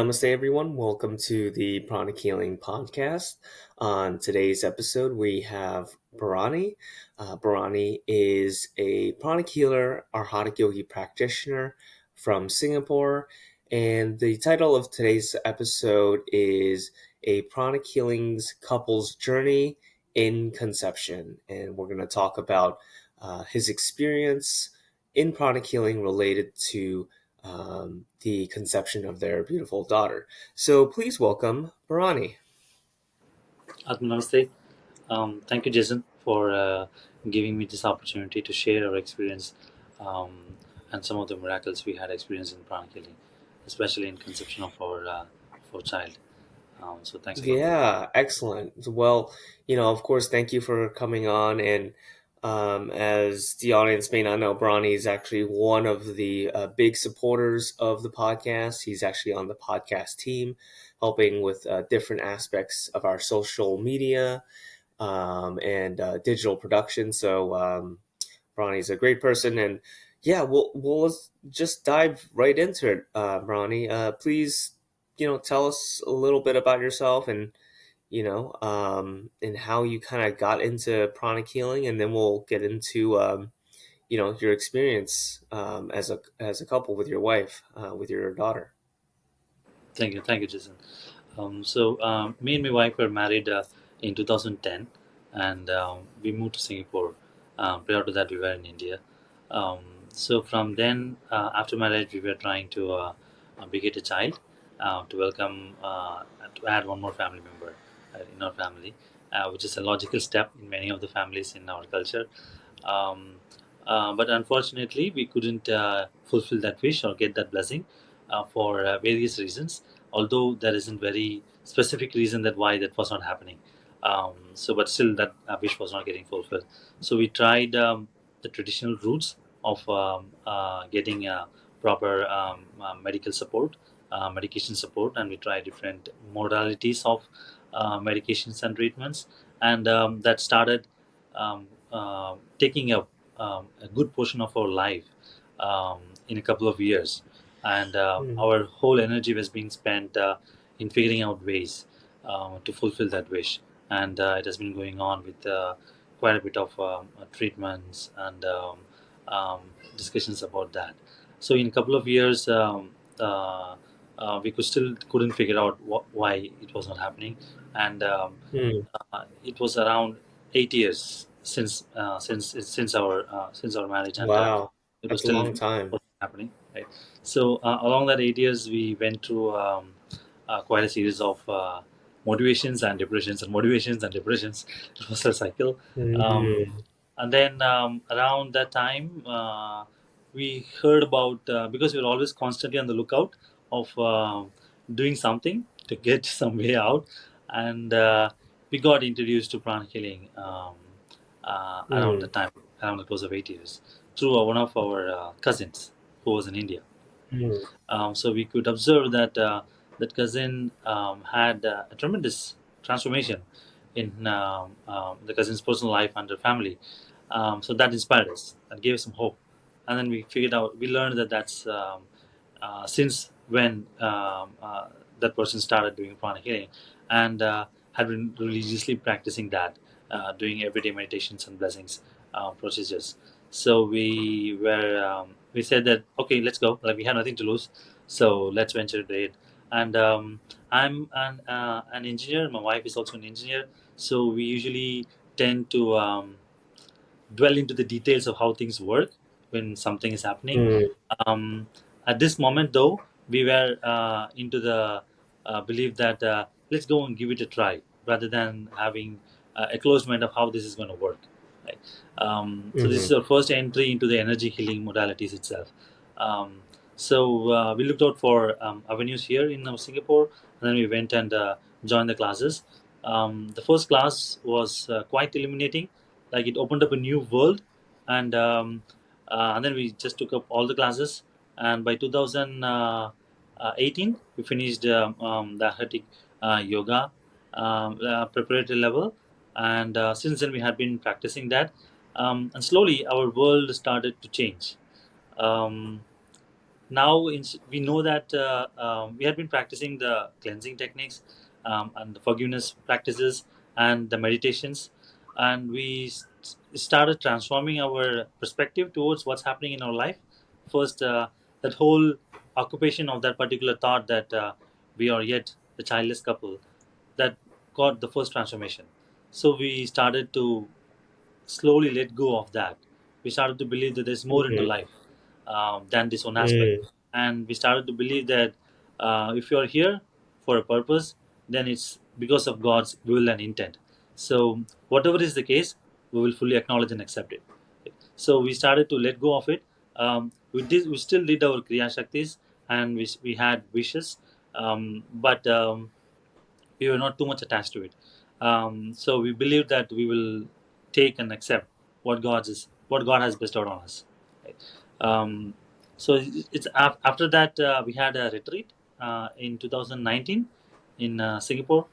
Namaste, everyone. Welcome to the Pranic Healing podcast. On today's episode, we have Barani. Barani is a pranic healer, Arhatic Yogi practitioner from Singapore. And the title of today's episode is A Pranic Healing's Couple's Journey in Conception. And we're going to talk about his experience in pranic healing related to the conception of their beautiful daughter. So please welcome Barani. Namaste. Thank you, Jason, for giving me this opportunity to share our experience and some of the miracles we had experienced in pranic healing, especially in conception of our child. So thanks a lot for that. Yeah, excellent. Well, of course, thank you for coming on. And as the audience may not know, Barani is actually one of the big supporters of the podcast. He's actually on the podcast team, helping with different aspects of our social media and digital production. So Ronnie's a great person, and yeah, we'll let's just dive right into it. Ronnie, please, tell us a little bit about yourself and how you kind of got into pranic healing, and then we'll get into your experience as a couple with your wife, with your daughter. Thank you, Jason. Me and my wife were married in 2010, and we moved to Singapore. Prior to that, we were in India. Um, so from then, after marriage, we were trying to beget a child, to welcome, to add one more family member in our family, which is a logical step in many of the families in our culture. Um, but unfortunately, we couldn't fulfill that wish or get that blessing for various reasons. Although there isn't very specific reason that why that was not happening. But still, that wish was not getting fulfilled. So we tried the traditional routes of getting proper medical support, medication support, and we tried different modalities of medications and treatments, and that started taking a good portion of our life in a couple of years, and Mm. our whole energy was being spent in figuring out ways to fulfill that wish, and it has been going on with quite a bit of treatments and um, discussions about that. So in a couple of years, we couldn't figure out why it was not happening, and Mm. it was around 8 years since our marriage, and Wow, it was that's a still long time. wasn't happening, right? So along that 8 years, we went through quite a series of motivations and depressions, and motivations and depressions. It was a cycle. um, Mm. and then around that time, we heard about, because we were always constantly on the lookout of doing something to get some way out, and we got introduced to pranic healing around the Mm. time, around the course of 8 years, through one of our cousins who was in India. Mm. So we could observe that that cousin had a tremendous transformation in the cousin's personal life and her family. So that inspired us and gave us some hope. And then we figured out, we learned that that's since when that person started doing prana healing, and had been religiously practicing that, doing everyday meditations and blessings procedures. So we said that, okay, let's go. Like, we had nothing to lose, so let's venture into it. And I'm an engineer. My wife is also an engineer, so we usually tend to dwell into the details of how things work when something is happening. Mm. Um, at this moment, though, we were into the belief that let's go and give it a try, rather than having a closed mind of how this is going to work. Right? So this Mm. is our first entry into the energy healing modalities itself. We looked out for avenues here in Singapore, and then we went and joined the classes. The first class was quite illuminating, like it opened up a new world, and and then we just took up all the classes, and by 2018 we finished the Arhatic Yoga preparatory level, and since then we had been practicing that, and slowly our world started to change. um, now we know that we had been practicing the cleansing techniques, and the forgiveness practices and the meditations, and we started transforming our perspective towards what's happening in our life. First, that whole occupation of that particular thought that we are yet a childless couple, that got the first transformation. So we started to slowly let go of that. We started to believe that there's more into Mm, life than this one aspect. mm, And we started to believe that if you're here for a purpose, then it's because of God's will and intent. So, whatever is the case, we will fully acknowledge and accept it. So, we started to let go of it. We still did our Kriya Shaktis, and we had wishes, but we were not too much attached to it. So we believe that we will take and accept what God has bestowed on us. Right? Um, so after that we had a retreat in 2019 in Singapore,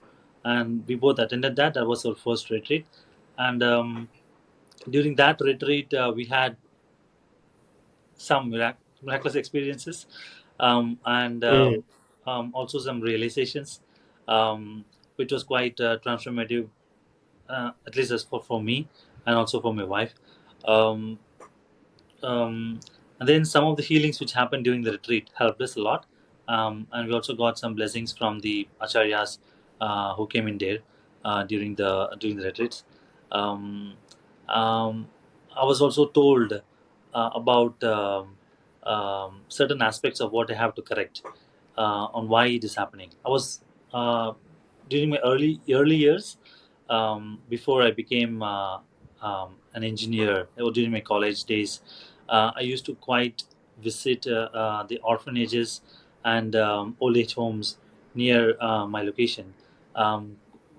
and we both attended that. That was our first retreat, and during that retreat we had some miraculous experiences, and mm, also some realizations, um, which was quite transformative, at least as for me and also for my wife. Um, um, and then some of the healings which happened during the retreat helped us a lot. And we also got some blessings from the acharyas who came in there during the retreats. Um, um, I was also told about certain aspects of what I have to correct on why it is happening. I was during my early years, before I became an engineer, or during my college days, I used to quite visit the orphanages and old age homes near my location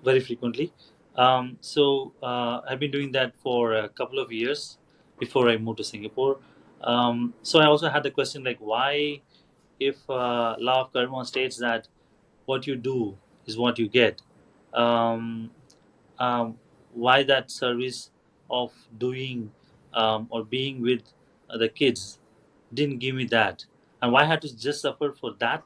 very frequently. I've been doing that for a couple of years before I moved to Singapore. So I also had the question like, why, if law of karma states that what you do is what you get, um, um, why that service of doing or being with the kids didn't give me that, and why I had to just suffer for that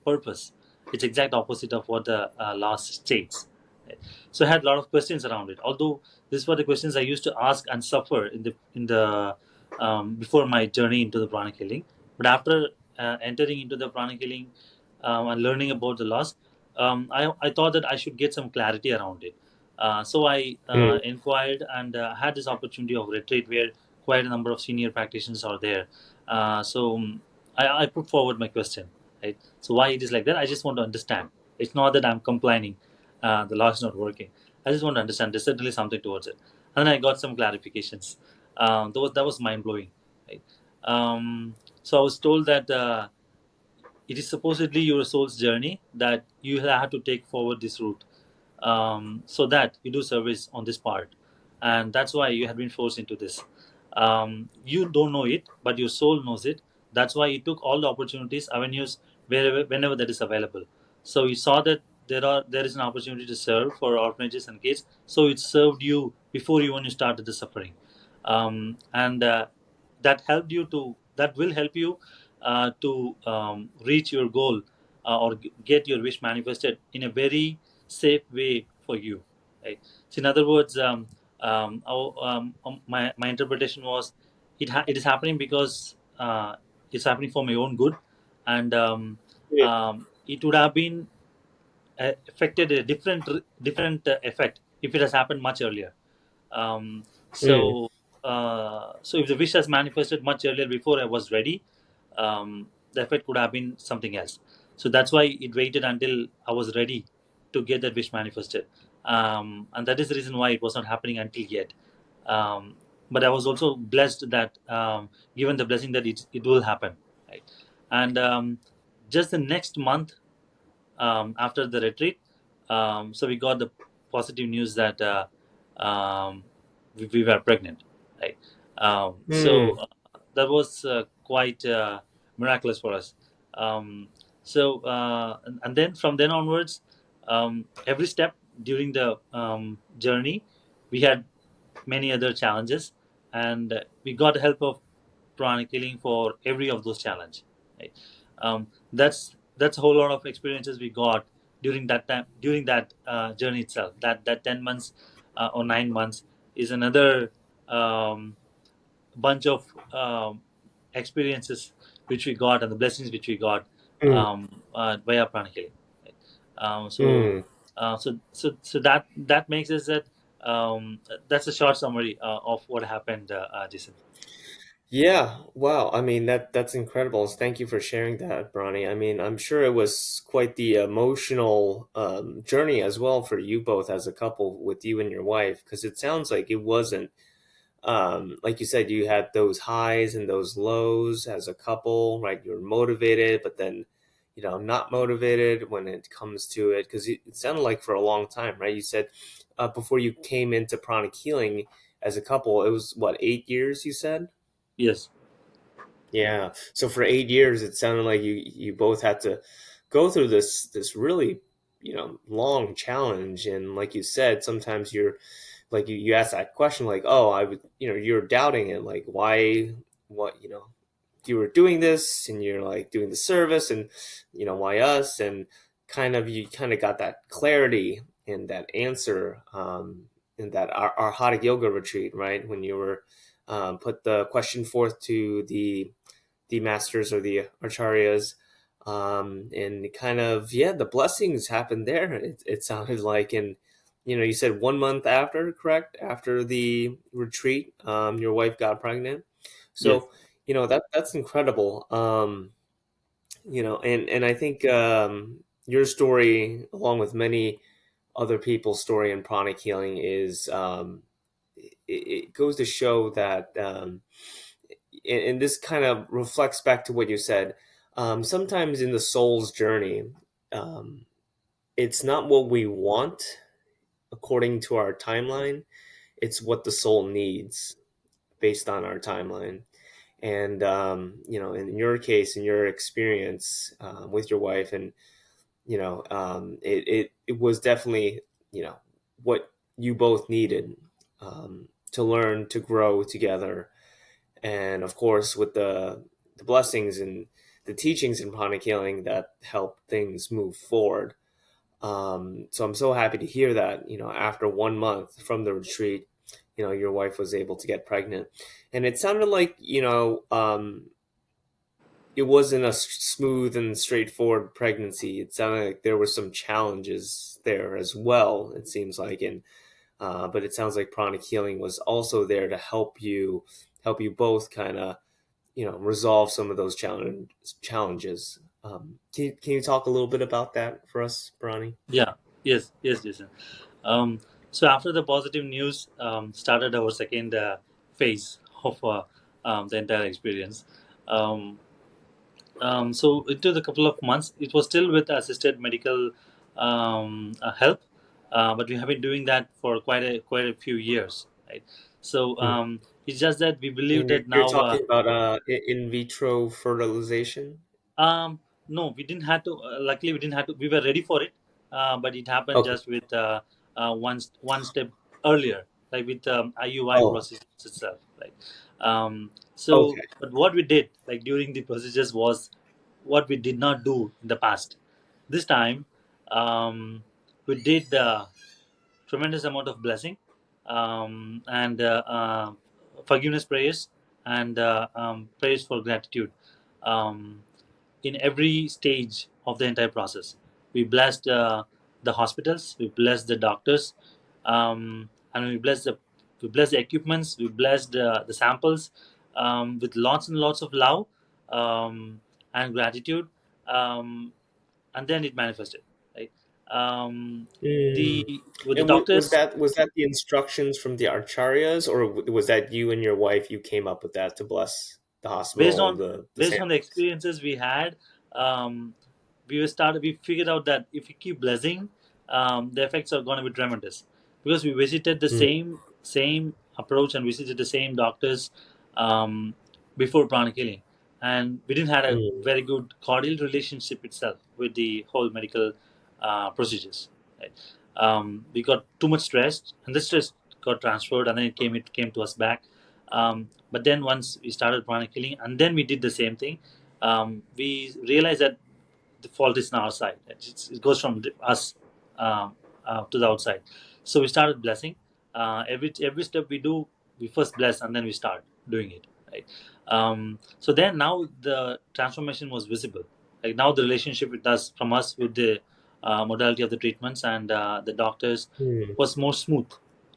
purpose? It's exact opposite of what the law states. Right? So I had a lot of questions around it. Although these were the questions I used to ask and suffer in the before my journey into the pranic healing. But after entering into the pranic healing and learning about the laws, I thought that I should get some clarity around it. So I mm, inquired and had this opportunity of retreat where quite a number of senior practitioners are there. So I put forward my question. Right. So why it is like that? I just want to understand. It's not that I'm complaining. The law is not working. I just want to understand. There's certainly something towards it. And then I got some clarifications. That was mind blowing. Right. So I was told that it is supposedly your soul's journey that you have to take forward this route, so that you do service on this part, and that's why you have been forced into this. You don't know it, but your soul knows it. That's why you took all the opportunities, avenues, whenever that is available. So you saw that there is an opportunity to serve for orphanages and kids, so it served you before you when you started the suffering, and that will help you to reach your goal, or get your wish manifested in a very safe way for you, right? So in other words, my interpretation was, it is happening because it's happening for my own good, and mm, it would have been affected a different effect if it has happened much earlier. um, mm, so if the wish has manifested much earlier before I was ready, the effect could have been something else. So that's why it waited until I was ready to get that wish manifested, and that is the reason why it was not happening until yet. Um, but I was also blessed that, given the blessing that it will happen, right? And just the next month, after the retreat. So we got the positive news that we were pregnant, right? So mm, that was quite miraculous for us. Um, and then from then onwards, every step during the journey, we had many other challenges, and we got help of pranic healing for every of those challenge. Right? That's a whole lot of experiences we got during that time, during that journey itself. That 10 months or 9 months is another bunch of experiences which we got and the blessings which we got Mm, via pranic healing. Right? Um, so, mm. so that makes us that that's a short summary of what happened, Jason. Yeah, wow. I mean that's incredible. Thank you for sharing that, Bronny. I mean, I'm sure it was quite the emotional journey as well for you both as a couple with you and your wife, because it sounds like it wasn't like you said, you had those highs and those lows as a couple, right? You're motivated, but then, not motivated when it comes to it. Because it sounded like for a long time, right? You said before you came into pranic healing as a couple, it was what, 8 years you said? Yes, Yeah. So for 8 years, it sounded like you both had to go through this really, long challenge. And like you said, sometimes you're like you ask that question like, oh, I would, you're doubting it, like why, what, you were doing this and you're like doing the service and why us, and you kind of got that clarity and that answer in that Arhatic Yoga retreat, right? When you were put the question forth to the masters or the acharyas, and kind of, yeah, the blessings happened there. It sounded like, and you said 1 month after, correct, after the retreat, your wife got pregnant. yes, So that's incredible. And I think your story, along with many other people's story in pranic healing, is it goes to show that and this kind of reflects back to what you said. Sometimes in the soul's journey, um, it's not what we want according to our timeline, it's what the soul needs based on our timeline. And, in your case, in your experience with your wife, and, it was definitely, what you both needed to learn, to grow together. And of course, with the blessings and the teachings in pranic healing that help things move forward. So I'm so happy to hear that after 1 month from the retreat, your wife was able to get pregnant, and it sounded like it wasn't a smooth and straightforward pregnancy. It sounded like there were some challenges there as well. It seems like, and but it sounds like pranic healing was also there to help you both kind of resolve some of those challenges. Can you talk a little bit about that for us, Barani? yeah, yes, Jason. Um, so after the positive news, started our second phase of the entire experience. Um, so it took a couple of months. It was still with assisted medical help, but we have been doing that for quite a few years, right? So Hmm. it's just that we believe And you're, that you're now. talking about in vitro fertilization. No, we didn't have to. Luckily, we didn't have to. We were ready for it, but it happened Okay. just with one step earlier, like with IUI Oh, process itself, right? okay. But what we did, like during the procedures, was what we did not do in the past. This time, we did the tremendous amount of blessing and forgiveness prayers and prayers for gratitude. Um, in every stage of the entire process. We blessed the hospitals, we blessed the doctors, and we blessed the equipments, we blessed the samples with lots and lots of love and gratitude, um, and then it manifested. Right? Um, Mm. the with the And was doctors. that the instructions from the acharyas, or was that you and your wife, you came up with that to bless the based hospital, on the based on the samples? experiences we had, um, we figured out that if we keep blessing, the effects are going to be tremendous, because we visited the Mm, same approach and visited the same doctors um, before pranic healing, and we didn't had a mm, very good cordial relationship itself with the whole medical procedures, right? We got too much stress, and the stress got transferred, and then it came to us back. But then once we started Pranic Healing, and then we did the same thing, we realized that the fault is on our side. It goes from us um, to the outside. So we started blessing. Every step we do, we first bless and then we start doing it. Right. So then now the transformation was visible. Like now the relationship with us from us with the modality of the treatments and the doctors mm, was more smooth,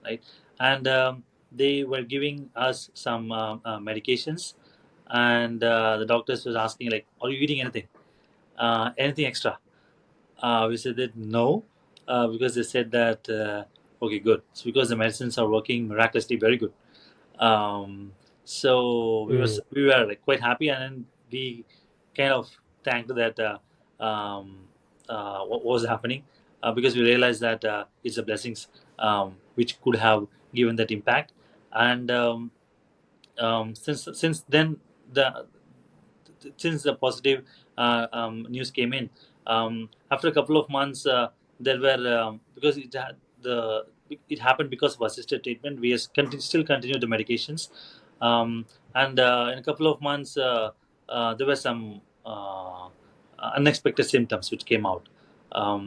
right? And they were giving us some medications, and the doctors was asking like, "Are you eating anything? Anything extra?" We said that no, because they said that okay, good. It's because the medicines are working miraculously very good. Um, so mm, we were like quite happy, and then we kind of thanked that um, what was happening, because we realized that it's a blessings which could have given that impact. And since then the since the positive news came in, after a couple of months, there were because it happened because of assisted treatment. We still continue the medications, and in a couple of months, there were some unexpected symptoms which came out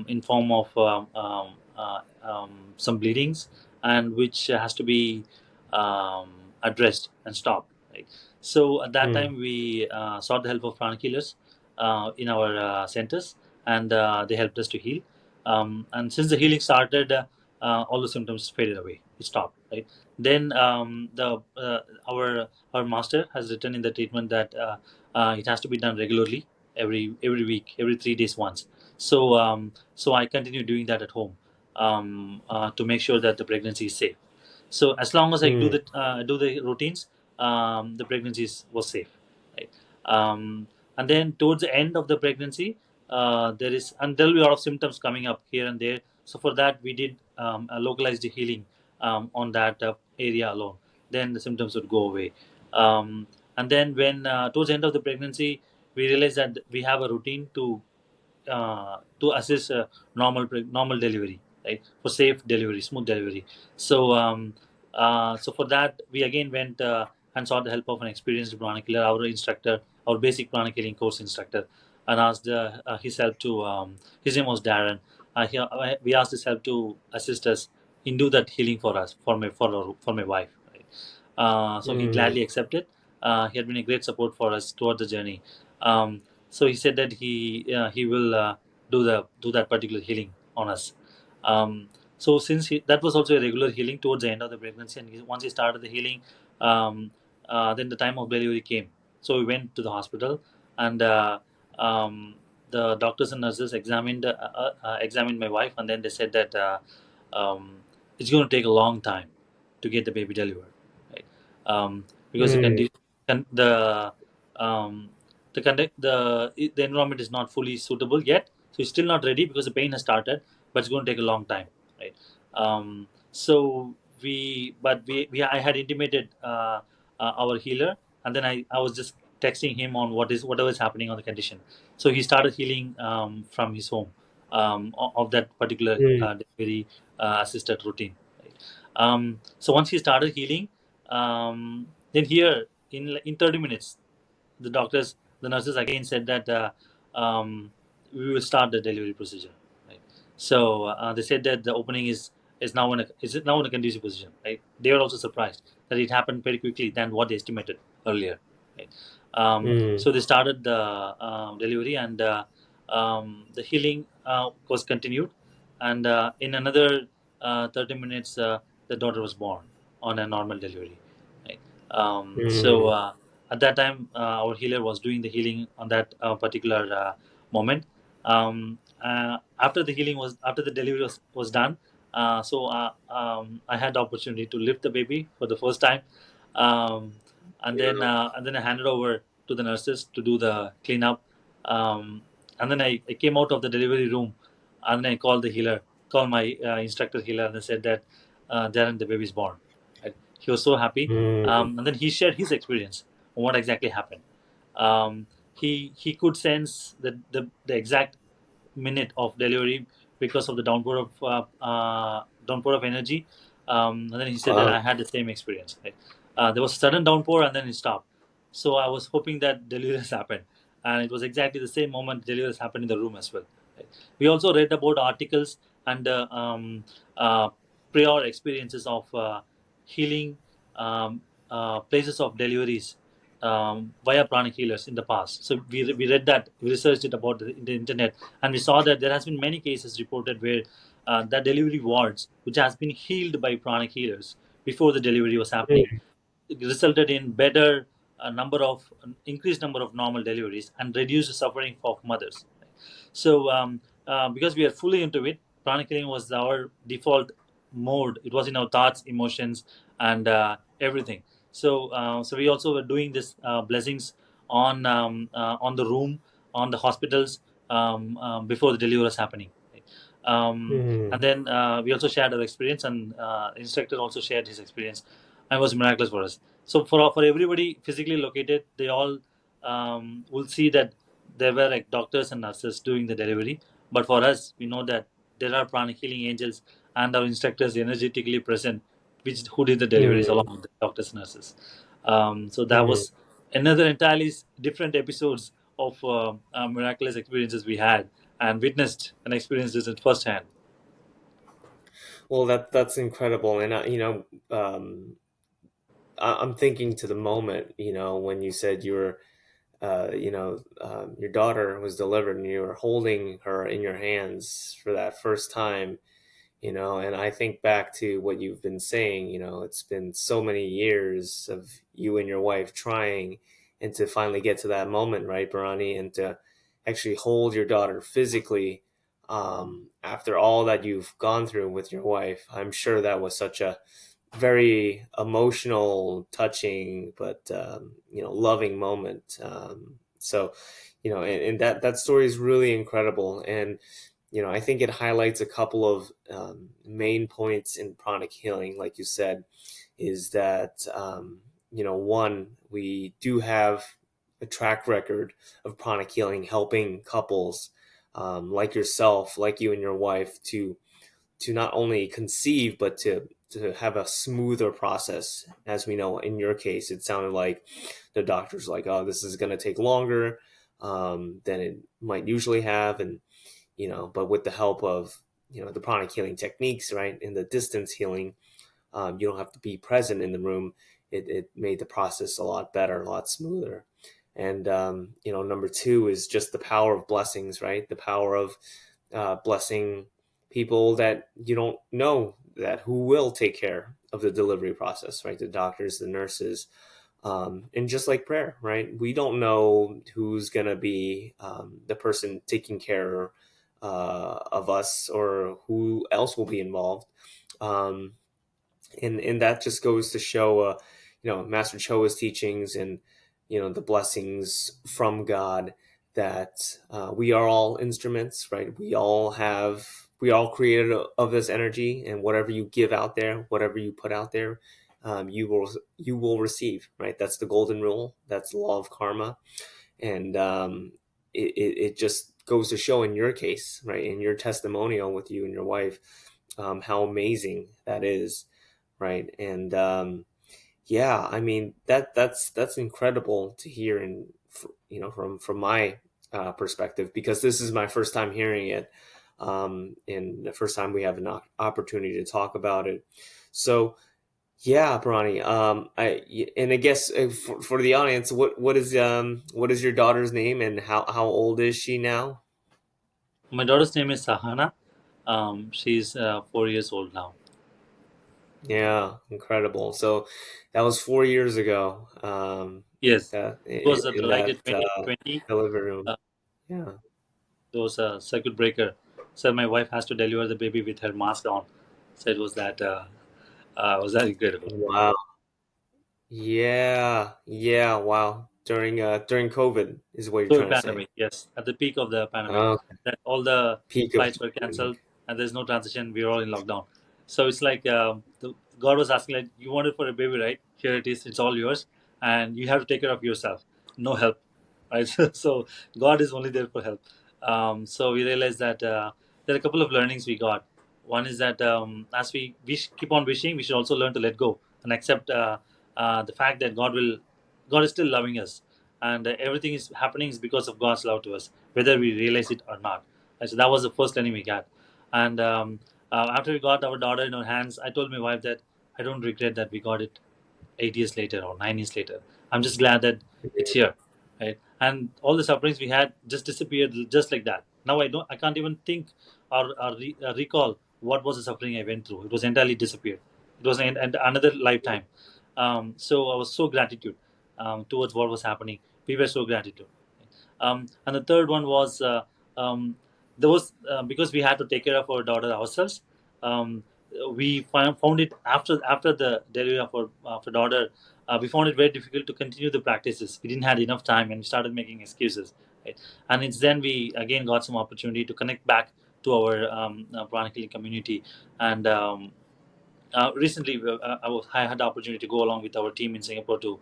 in form of some bleedings, and which has to be addressed and stopped. Right. So at that mm, time, we sought the help of prana healers in our centers, and they helped us to heal. And since the healing started, all the symptoms faded away. It stopped. Right. Then our master has written in the treatment that it has to be done regularly, every week, every 3 days once. So I continue doing that at home to make sure that the pregnancy is safe. So as long as I mm, do the routines, the pregnancy was safe, right? And then towards the end of the pregnancy, there will be a lot of symptoms coming up here and there. So for that, we did a localized healing on that area alone. Then the symptoms would go away. Um, and then when towards the end of the pregnancy, we realized that we have a routine to assist normal delivery, right? For safe delivery, smooth delivery. So for that, we again went and sought the help of an experienced pranic healer, our instructor, our basic pranic healing course instructor, and asked his help to. His name was Darren. We asked his help to assist us in do that healing for us, for my wife. Right? So he mm, gladly accepted. He had been a great support for us throughout the journey. So he said that he will do that particular healing on us. So since that was also a regular healing towards the end of the pregnancy, and once he started the healing, then the time of delivery came. So we went to the hospital, and the doctors and nurses examined my wife, and then they said that it's going to take a long time to get the baby delivered, right? Because mm, the um, the environment is not fully suitable yet, so it's still not ready because the pain has started, but it's going to take a long time, right? So we I had intimated our healer, and then I was just texting him on whatever is happening on the condition. So he started healing from his home of that particular mm, delivery assisted routine, right? So once he started healing, then here in 30 minutes, the nurses again said that we will start the delivery procedure. Right. So they said that the opening is it now in a conducive position. Right. They were also surprised that it happened very quickly than what they estimated earlier. Right. mm, So they started the delivery, and the healing was continued, and in another 30 minutes, the daughter was born on a normal delivery. Right. So mm, at that time, our healer was doing the healing on that particular moment. After the delivery was done, I had the opportunity to lift the baby for the first time, um, and then I handed over to the nurses to do the cleanup, and then I came out of the delivery room, and then I called my instructor healer, and I said that Darren, the baby is born. Right? He was so happy, mm. and then he shared his experience on what exactly happened. He could sense the exact minute of delivery because of the downpour of energy. And then he said that Wow. I had the same experience. Right? There was sudden downpour and then it stopped. So I was hoping that delivery has happened, and it was exactly the same moment delivery has happened in the room as well. Right? We also read about articles and uh, prior experiences of healing places of deliveries via pranic healers in the past. So we read that, we researched it about the internet, and we saw that there has been many cases reported where the delivery wards, which has been healed by pranic healers before the delivery was happening, Mm, resulted in better number of increased number of normal deliveries and reduced suffering of mothers. So because we are fully into it, pranic healing was our default mode. It was in our thoughts, emotions, and everything. So we also were doing this blessings on the room, on the hospitals before the delivery was happening. Um, mm, and then we also shared our experience, and instructor also shared his experience, and it was miraculous for us. So for everybody physically located, they all will see that there were like doctors and nurses doing the delivery. But for us, we know that there are pranic healing angels and our instructors energetically present, which who did the deliveries along mm, with the doctors and nurses. So that mm. was another entirely different episodes of miraculous experiences we had and witnessed and experienced this at first hand. Well, that's incredible, and I'm thinking to the moment, when you said you were, your daughter was delivered, and you were holding her in your hands for that first time, and I think back to what you've been saying. It's been so many years of you and your wife trying, and to finally get to that moment, right, Barani, and to actually hold your daughter physically, after all that you've gone through with your wife. I'm sure that was such a very emotional, touching, but loving moment. So, and that story is really incredible, and I think it highlights a couple of main points in pranic healing, like you said, is that one, we do have a track record of pranic healing helping couples, like yourself, like you and your wife, to not only conceive, but to have a smoother process. As we know, in your case, it sounded like the doctor's like, oh, this is going to take longer than it might usually have, and but with the help of the pranic healing techniques, right, in the distance healing, you don't have to be present in the room. It made the process a lot better, a lot smoother. And number two is just the power of blessings, right? The power of blessing people that you don't know, that who will take care of the delivery process, right? The doctors, the nurses, and just like prayer, right? We don't know who's going to be the person taking care of us, or who else will be involved. Um, and that just goes to show, Master Choa's teachings, and the blessings from God, that we are all instruments, right? We all created of this energy, and whatever you give out there, whatever you put out there, you will receive, right? That's the golden rule. That's the law of karma, and it just goes to show in your case, right, in your testimonial with you and your wife, how amazing that is, right? And yeah, I mean, that's incredible to hear, and from my perspective, because this is my first time hearing it, and the first time we have an opportunity to talk about it. So yeah, Barani. I guess, for the audience, what is your daughter's name, and how old is she now? My daughter's name is Sahana. She's 4 years old now. Yeah, incredible. So that was 4 years ago. Yes, That it was in like that the 2020. delivery room. Uh, Yeah. there was a circuit breaker, so my wife has to deliver the baby with her mask on. So it was that incredible. Wow. Yeah. Yeah. Wow. During COVID is what you're COVID trying to say. pandemic, yes, at the peak of the pandemic, Oh, that all the peak of flights were pandemic. cancelled and there's no transition. We're all in lockdown. So it's like God was asking, like, you wanted for a baby, right? Here it is. It's all yours, and you have to take care of yourself. No help, right? So God is only there for help. So we realized that there are a couple of learnings we got. One is that as we keep on wishing, we should also learn to let go and accept the fact that God is still loving us, and everything is happening is because of God's love to us, whether we realize it or not. And so that was the first learning we got. And after we got our daughter in our hands, I told my wife that I don't regret that we got it 8 years later or 9 years later. I'm just glad that it's here, right? And all the sufferings we had just disappeared just like that. Now I can't even think or recall what was the suffering I went through. It was entirely disappeared. It was another lifetime. So I was so gratitude towards what was happening. We were so gratitude. And the third one was um, there was because we had to take care of our daughter ourselves. Um, we found it after the delivery of our daughter. We found it very difficult to continue the practices. We didn't have enough time, and we started making excuses. Right? And it's then we again got some opportunity to connect back to our Pranic Healing community. And recently, I had the opportunity to go along with our team in Singapore to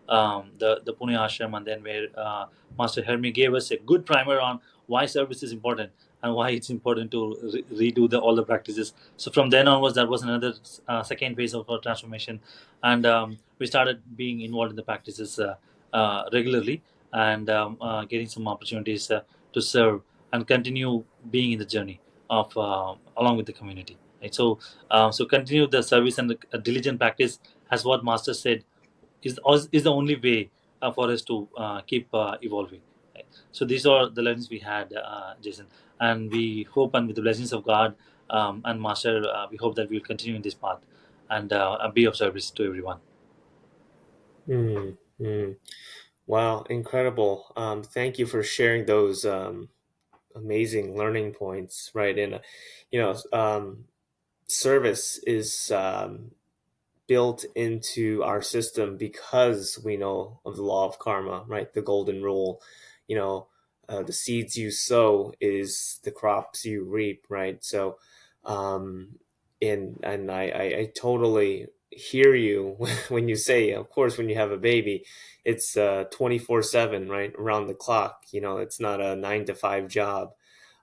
the Pune ashram, and then where Master Hermi gave us a good primer on why service is important and why it's important to redo all the practices. So from then onwards, that was another second phase of our transformation, and we started being involved in the practices regularly, and getting some opportunities to serve and continue being in the journey of along with the community. Right? So continue the service and the diligent practice, as what Master said, is the only way for us to keep evolving. Right? So these are the lessons we had, Jason, and we hope, and with the blessings of God and Master, we hope that we'll continue in this path and be of service to everyone. Mm, mm. Wow, incredible. Thank you for sharing those amazing learning points, right? And, service is built into our system because we know of the law of karma, right? The golden rule, you know, the seeds you sow is the crops you reap, right? So, um, and I totally hear you when you say, of course, when you have a baby, it's 24/7, right? Around the clock. It's not a 9 to 5 job.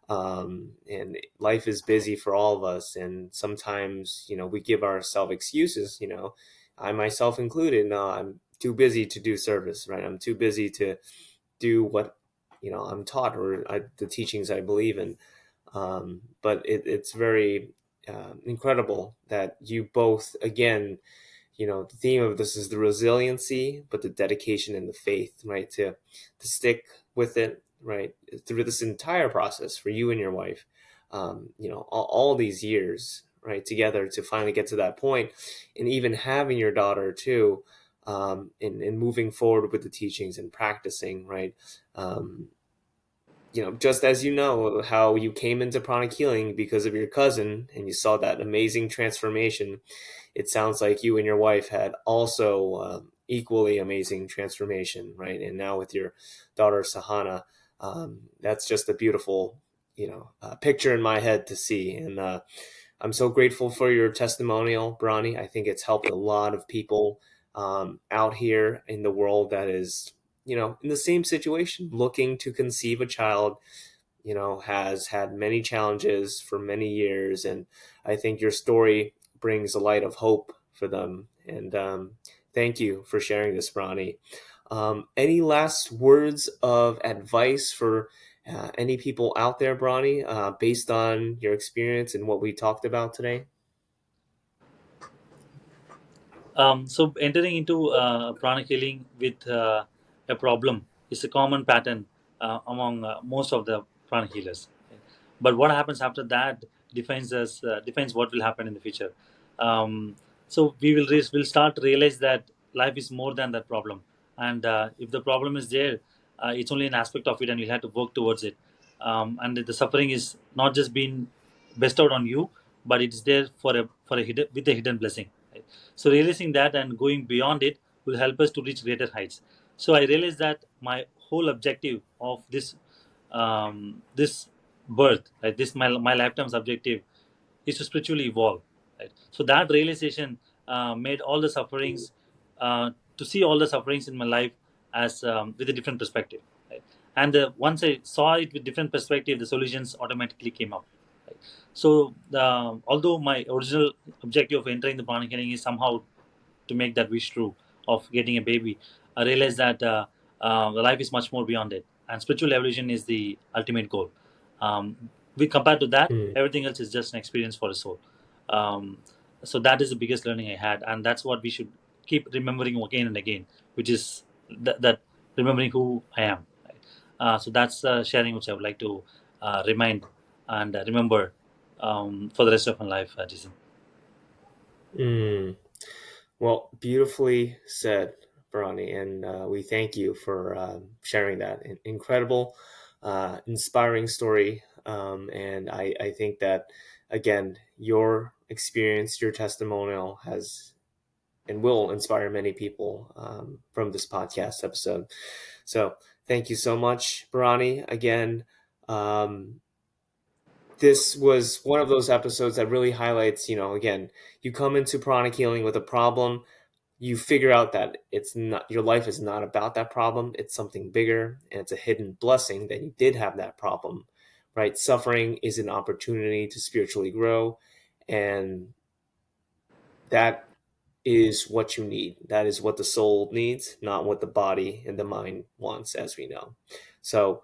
And life is busy for all of us, and sometimes we give ourselves excuses. I myself included. No, I'm too busy to do service, right? I'm too busy to do what I'm taught, or the teachings I believe in. But it's very incredible that you both, again, the theme of this is the resiliency, but the dedication and the faith, right? To stick with it, right, through this entire process for you and your wife. All these years, right, together to finally get to that point, and even having your daughter too, and moving forward with the teachings and practicing, right. Just as how you came into pranic healing because of your cousin, and you saw that amazing transformation, it sounds like you and your wife had also equally amazing transformation, right? And now with your daughter Sahana, that's just a beautiful, picture in my head to see. And I'm so grateful for your testimonial, Brani. I think it's helped a lot of people out here in the world that is, in the same situation, looking to conceive a child, has had many challenges for many years. And I think your story brings a light of hope for them. And thank you for sharing this, Brani. Any last words of advice for any people out there, Brani, based on your experience and what we talked about today? So entering into pranic healing with a problem is a common pattern among most of the pranic healers. But what happens after that defines what will happen in the future. Um, so we'll start to realize that life is more than that problem, and if the problem is there, it's only an aspect of it, and you have to work towards it. And the suffering is not just being bestowed on you, but it's there for a hidden with a hidden blessing. Right? So realizing that and going beyond it will help us to reach greater heights. So I realized that my whole objective of this birth, right, this my lifetime's objective is to spiritually evolve. Right? So that realization made all the sufferings to see all the sufferings in my life as with a different perspective. Right? And once I saw it with different perspective, the solutions automatically came up. Right? So although my original objective of entering the pranic healing is somehow to make that wish true, of getting a baby, I realized that the life is much more beyond it, and spiritual evolution is the ultimate goal. We compared to that, Mm, everything else is just an experience for a soul. Um, so that is the biggest learning I had, and that's what we should keep remembering again and again, which is that remembering who I am. Right? So that's sharing which I would like to remind and remember for the rest of my life, Jason. mm. Well, beautifully said, Barani, and we thank you for sharing that incredible, inspiring story. And I think that, again, your experience, your testimonial has and will inspire many people from this podcast episode. So thank you so much, Barani. Again, um, this was one of those episodes that really highlights, again, you come into Pranic Healing with a problem, you figure out that it's not your life is not about that problem, it's something bigger, and it's a hidden blessing that you did have that problem, right? Suffering is an opportunity to spiritually grow, and that is what you need. That is what the soul needs, not what the body and the mind wants, as we know. So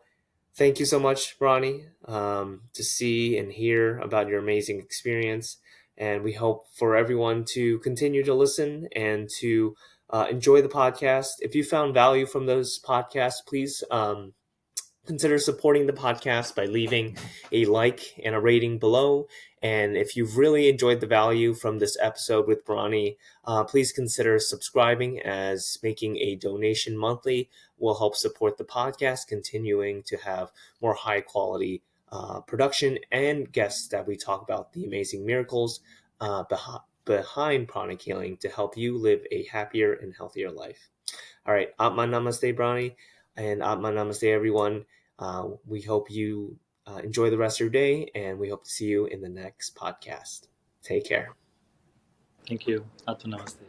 thank you so much, Ronnie, to see and hear about your amazing experience. And we hope for everyone to continue to listen and to enjoy the podcast. If you found value from those podcasts, please consider supporting the podcast by leaving a like and a rating below. And if you've really enjoyed the value from this episode with Brani, please consider subscribing, as making a donation monthly will help support the podcast, continuing to have more high quality production and guests that we talk about the amazing miracles behind pranic healing to help you live a happier and healthier life. All right, Atma Namaste, Brani, and Atma Namaste, everyone. We hope you enjoy the rest of your day, and we hope to see you in the next podcast. Take care. Thank you. Atu namaste.